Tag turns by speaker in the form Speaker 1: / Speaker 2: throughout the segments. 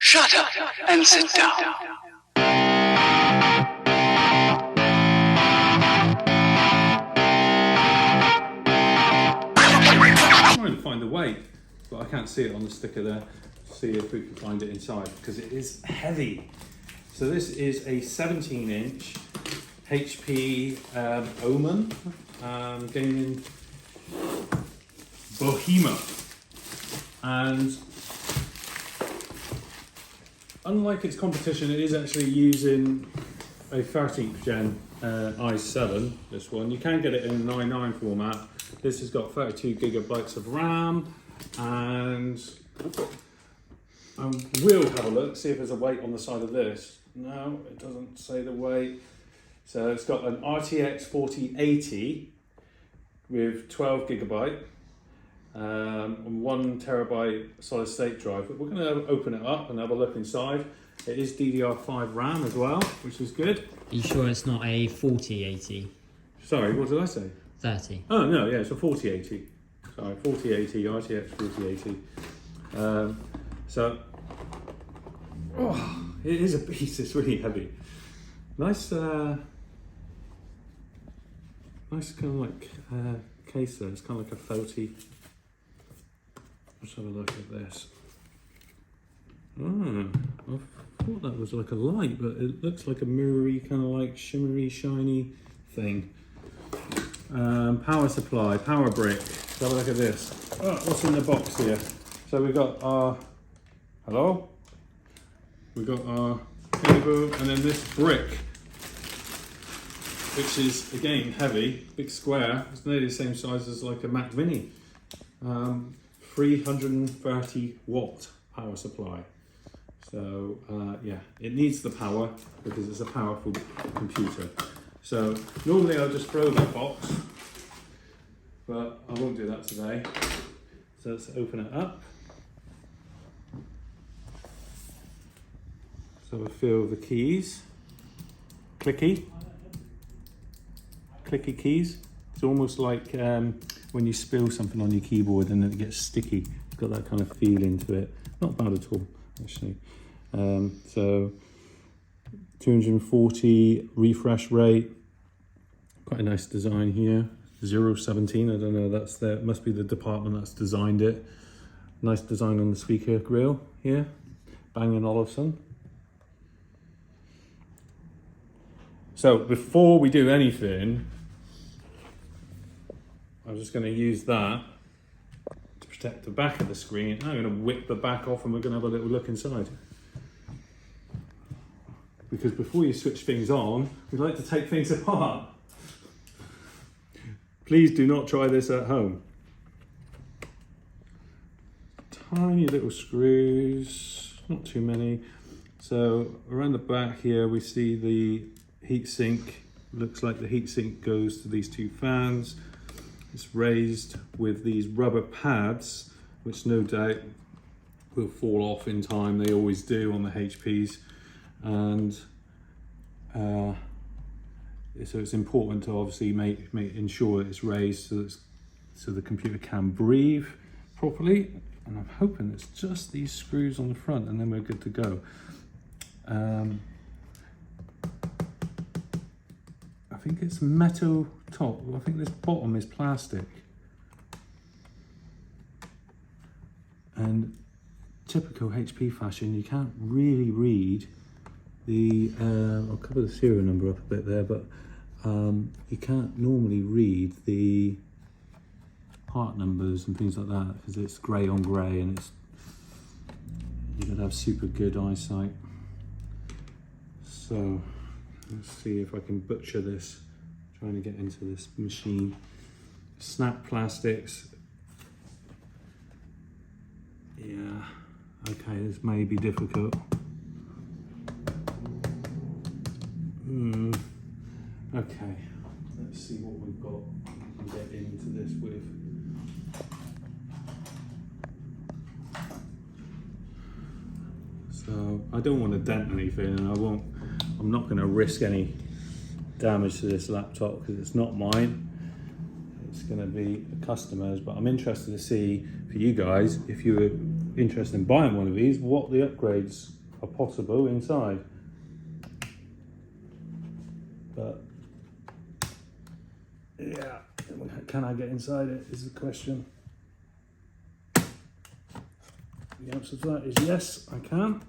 Speaker 1: Shut up and sit down.
Speaker 2: I'm trying to find the weight, but I can't see it on the sticker there. See if we can find it inside, because it is heavy. So this is a 17-inch HP OMEN gaming behemoth, and unlike its competition, it is actually using a 13th gen i7. This one, you can get it in a 9.9 format. This has got 32 gigabytes of RAM, and we'll have a look, see if there's a weight on the side of this. No, it doesn't say the weight. So it's got an RTX 4080 with 12 gigabyte and 1 terabyte solid state drive. But we're going to open it up and have a look inside. It is DDR5 RAM as well, which is good.
Speaker 3: Are you sure it's not a 4080?
Speaker 2: Sorry, what did I say?
Speaker 3: 30.
Speaker 2: Oh no, yeah, it's a 4080. Sorry, 4080, RTX 4080. It is a beast. It's really heavy. Nice, nice kind of like case there. It's kind of like a floaty. Let's have a look at this. I thought that was like a light, but it looks like a mirrory, kind of like shimmery, shiny thing. Power supply, power brick. Let's have a look at this. Oh, what's in the box here? So we've got our, hello? We've got our cable, and then this brick, which is again heavy, big square. It's nearly the same size as like a Mac Mini. 330 watt power supply. So yeah, it needs the power because it's a powerful computer. So normally I'll just throw that box, but I won't do that today. So let's open it up. So we feel the keys, clicky keys. It's almost like when you spill something on your keyboard and then it gets sticky. It's got that kind of feeling to it. Not bad at all, actually. So 240 refresh rate. Quite a nice design here. 017. I don't know. That's the must be the department that's designed it. Nice design on the speaker grill here. Bang & Olufsen. So before we do anything, I'm just going to use that to protect the back of the screen. I'm going to whip the back off and we're going to have a little look inside. Because before you switch things on, we like to take things apart. Please do not try this at home. Tiny little screws, not too many. So around the back here we see the heatsink. Looks like the heatsink goes to these two fans. It's raised with these rubber pads, which no doubt will fall off in time. They always do on the HPs. And so it's important to obviously ensure it's raised so the computer can breathe properly. And I'm hoping it's just these screws on the front, and then we're good to go. I think it's metal top. I think this bottom is plastic. And typical HP fashion, you can't really read the, I'll cover the serial number up a bit there, but you can't normally read the part numbers and things like that because it's grey on grey, and you've got to have super good eyesight. So let's see if I can butcher this, trying to get into this machine. Snap plastics. Yeah, okay, this may be difficult. Okay, let's see what we've got to get into this with. So I don't want to dent anything, and I'm not going to risk any damage to this laptop because it's not mine. It's going to be a customer's, but I'm interested to see for you guys if you interested in buying one of these, what the upgrades are possible inside. But yeah, can I get inside it is the question. The answer to that is yes, I can.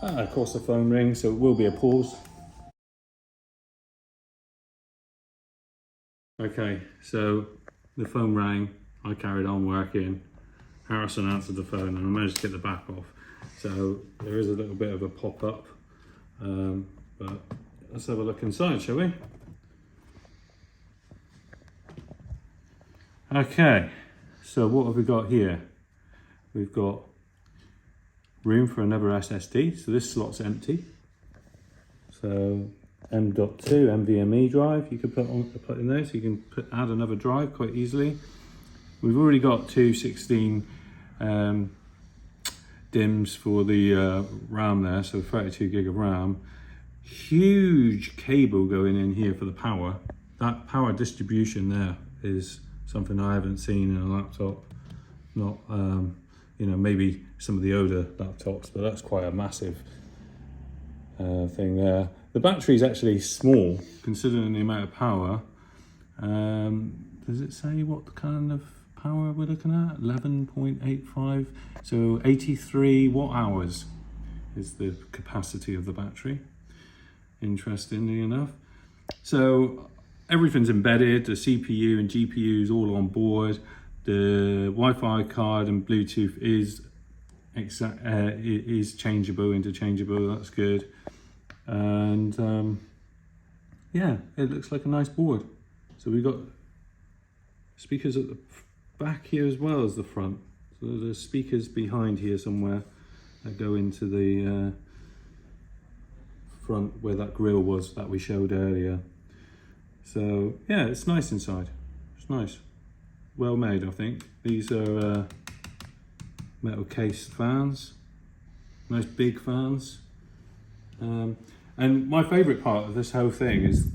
Speaker 2: And of course the phone rings, so it will be a pause. Okay, so the phone rang, I carried on working, Harrison answered the phone and I managed to get the back off. So there is a little bit of a pop-up, but let's have a look inside, shall we? Okay, so what have we got here? We've got room for another SSD, so this slot's empty. So M.2 NVMe drive you could put in there, so you can add another drive quite easily. We've already got two 16 DIMMs for the RAM there, so 32 gig of RAM. Huge cable going in here for the power. That power distribution there is something I haven't seen in a laptop. Not, you know, maybe some of the older laptops, but that's quite a massive thing there. The battery is actually small, considering the amount of power. Does it say what kind of power we're looking at? 11.85, so 83 watt hours is the capacity of the battery, interestingly enough. So everything's embedded, the CPU and GPU is all on board. The Wi-Fi card and Bluetooth is changeable, interchangeable, that's good. And yeah, it looks like a nice board. So we've got speakers at the back here as well as the front. So there's speakers behind here somewhere that go into the front where that grill was that we showed earlier. So yeah, it's nice inside. It's nice. Well made, I think. These are metal case fans. Nice big fans. And my favourite part of this whole thing is,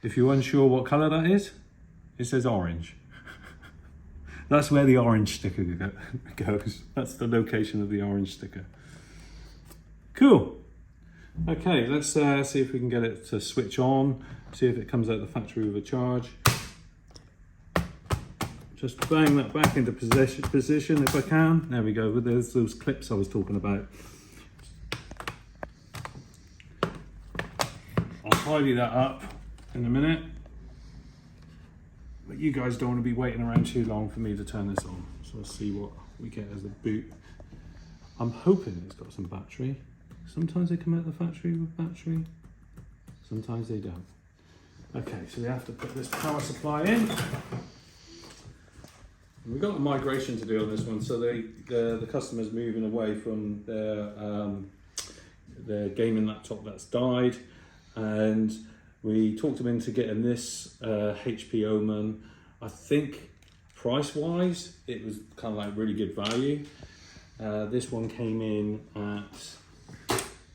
Speaker 2: if you're unsure what colour that is, it says orange. That's where the orange sticker goes. That's the location of the orange sticker. Cool. Okay, let's see if we can get it to switch on, see if it comes out the factory with a charge. Just bang that back into position if I can. There we go, there's those clips I was talking about. I'll tidy that up in a minute. But you guys don't want to be waiting around too long for me to turn this on. So let's see what we get as a boot. I'm hoping it's got some battery. Sometimes they come out of the factory with battery, sometimes they don't. Okay, so we have to put this power supply in. We've got a migration to do on this one, so the customer's moving away from their gaming laptop that's died, and we talked them into getting this HP OMEN. I think price-wise, it was kind of like really good value. This one came in at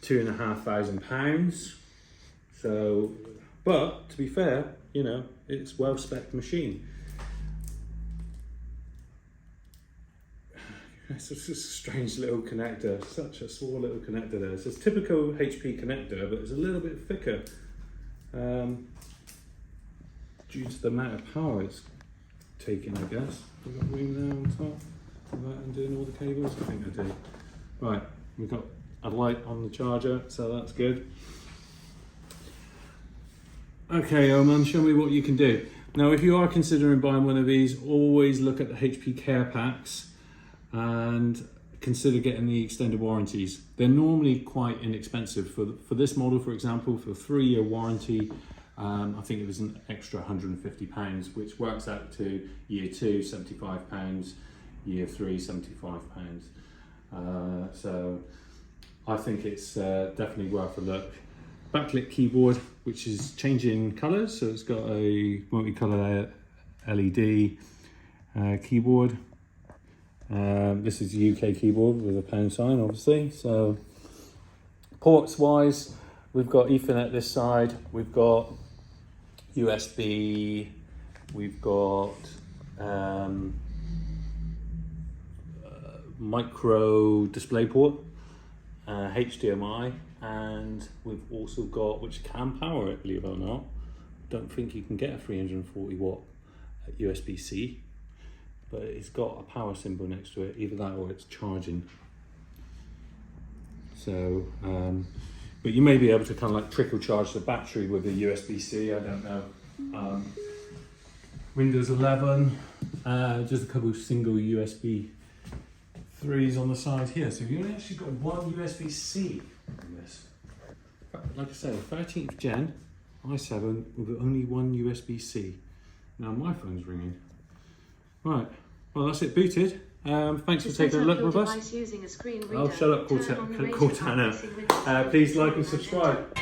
Speaker 2: £2,500. So, but to be fair, you know, it's well-spec'd machine. It's just a strange little connector, such a small little connector there. It's a typical HP connector, but it's a little bit thicker due to the amount of power it's taking, I guess. We've got room there on top. I'm doing all the cables, I think I do. Right, we've got a light on the charger, so that's good. Okay, OMEN, show me what you can do. Now, if you are considering buying one of these, always look at the HP Care Packs and consider getting the extended warranties. They're normally quite inexpensive. For this model, for example, for a 3-year warranty, I think it was an extra £150, which works out to year 2, £75, year 3, £75. So I think it's definitely worth a look. Backlit keyboard, which is changing colours, so it's got a multicolour LED keyboard. This is a UK keyboard with a pound sign, obviously. So ports wise, we've got Ethernet this side, we've got USB, we've got micro DisplayPort, HDMI, and we've also got, which can power it, believe it or not. Don't think you can get a 340 watt USB-C, but it's got a power symbol next to it, either that or it's charging. So, but you may be able to kind of like trickle charge the battery with a USB-C, I don't know. Windows 11, just a couple of single USB 3s on the side here. So you've only actually got one USB-C on this. Like I say, 13th gen i7 with only one USB-C. Now my phone's ringing. Right, well that's it booted. Thanks for taking a look with us.
Speaker 4: Using a screen reader,
Speaker 2: Oh, shut up, Cortana. Please like and subscribe.